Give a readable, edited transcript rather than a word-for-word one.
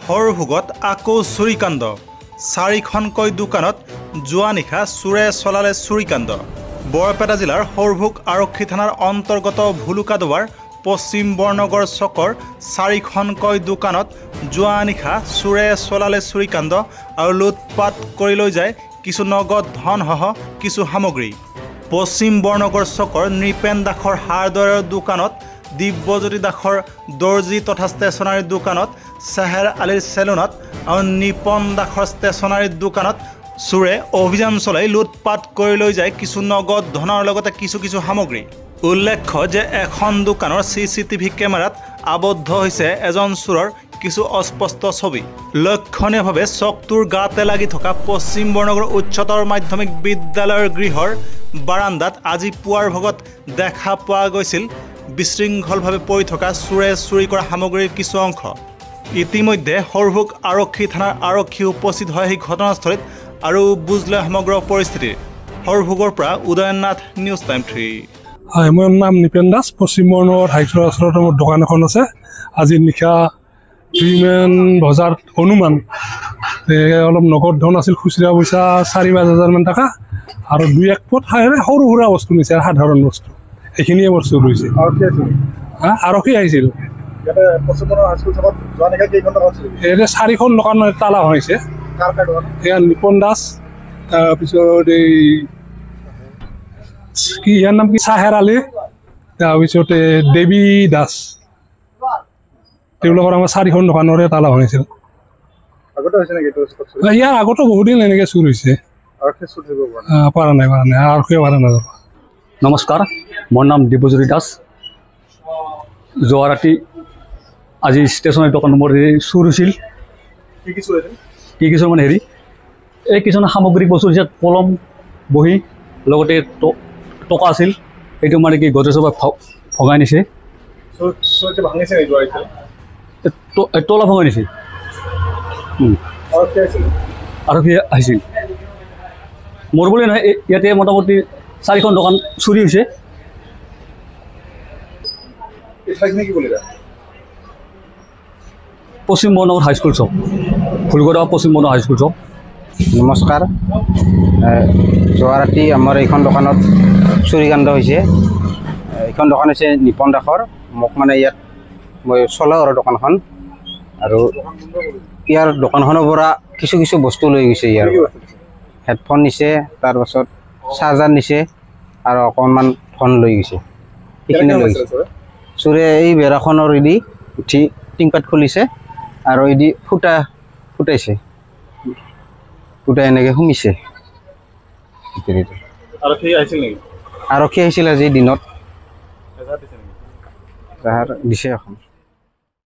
হৰভোগত আকৌ চুৰিকাণ্ড চাৰিখনকৈ দোকানত যোৱা নিশা চোৰে চলালে চুৰিকাণ্ড বৰপেটা জিলাৰ হৰভোগ আৰক্ষী থানাৰ অন্তৰ্গত ভুলুকাদোৱাৰ পশ্চিম বৰনগৰ চকৰ চাৰিখনকৈ দোকানত যোৱা নিশা চোৰে চলালে চুৰিকাণ্ড আৰু লুটপাট কৰি লৈ যায় কিছু নগদ ধনসহ কিছু সামগ্ৰী পশ্চিম বৰনগৰ চকৰ নৃপেন দাসৰ হাৰ্ডৱেৰৰ দোকানত দিব্যজ্যোতি দাসৰ দৰ্জী তথা ষ্টেচনাৰী দোকানত চেহেৰ আলীৰ চেলুনত আৰু নিপন দাসৰ ষ্টেচনাৰী দোকানত চোৰে অভিযান চলাই লুটপাট কৰি লৈ যায় কিছু নগদ ধনৰ লগতে কিছু সামগ্ৰী উল্লেখ্য যে এখন দোকানৰ চিচিটিভি কেমেৰাত আবদ্ধ হৈছে এজন চোৰৰ কিছু অস্পষ্ট ছবি লক্ষণীয়ভাৱে চকটোৰ গাতে লাগি থকা পশ্চিম বৰনগৰ উচ্চতৰ মাধ্যমিক বিদ্যালয়ৰ গৃহৰ বাৰান্দাত আজি পুৱাৰ ভাগত দেখা পোৱা গৈছিল বিশৃংখলভাৱে পৰি থকা চোৰে চুৰি কৰা সামগ্ৰীৰ কিছু অংশ ইতিমধ্যে হৰভোগ আৰক্ষী থানাৰ আৰক্ষী উপস্থিত হয় এই ঘটনাস্থলীত আৰু বুজ লয় সমগ্ৰ পৰিস্থিতিৰ হৰভোগৰ পৰা উদয়নাথ নিউজ টাইম 3 হয় মোৰ নাম নিপেন দাস পশ্চিম বৰনগৰ হাইস্কুলৰ ওচৰত মোৰ দোকান এখন আছে আজি নিশা দুইমান বজাৰ অনুমান অলপ নগদ ধন আছিল খুচুৰা পইচা 4,000 মান টকা আৰু 2-1 ফুট সৰু সুৰা বস্তু নিছে সাধাৰণ বস্তু এইখিনিয়ে বস্তু ৰৈছে আৰক্ষী আহিছিল এতিয়া 4খন দোকান তালা হৈছে এয়া নিপন দাস তাৰপিছত এই কি ইয়াৰ নাম কি চেহেৰ আলী তাৰপিছতে দেৱী দাস তেওঁলোকৰ আমাৰ 4খন দোকানৰে তালা ভাঙিছিল ইয়াৰ আগতো বহুদিন এনেকৈ চুৰ হৈছে পৰা নাই আৰক্ষীয়ে পৰা নাযাব নমস্কাৰ মোৰ নাম দিব্যজ্যোতি দাস যোৱা ৰাতি আজি ষ্টেচনাৰী দোকান নম্বৰ চুৰ হৈছিল কি চুৰ মানে এই কিছুমান সামগ্ৰিক বস্তু হৈছে কলম বহি লগতে টকা আছিল এইটো মানে কি গজৰ পৰা ভগাই নিছে তলা ভগাই নিছে আৰক্ষী আহিছিল মোৰ বুলি নহয় ইয়াতে মোটামুটি 4খন দোকান চুৰি হৈছে পশ্চিম বৰনগৰ হাইস্কুল চক ভুলগড় পশ্চিম বৰনগৰ হাইস্কুল চক নমস্কাৰ যোৱা ৰাতি আমাৰ এইখন দোকানত চুৰিকাণ্ড হৈছে এইখন দোকান হৈছে নিপন দাসৰ মোক মানে ইয়াত মই চলাওঁ আৰু দোকানখন আৰু ইয়াৰ দোকানখনৰ পৰা কিছু বস্তু লৈ গৈছে ইয়াৰ হেডফোন নিছে তাৰপাছত চাৰ্জাৰ নিছে আৰু অকণমান ধন লৈ গৈছে সেইখিনি লৈ গৈছে চোৰে এই বেৰাখনৰ এদি উঠি টিংপাত খুলিছে আৰু এদি ফুটাইছে এনেকৈ সুমিছে আৰক্ষী আহিছিল আজি দিনত দিছে এখন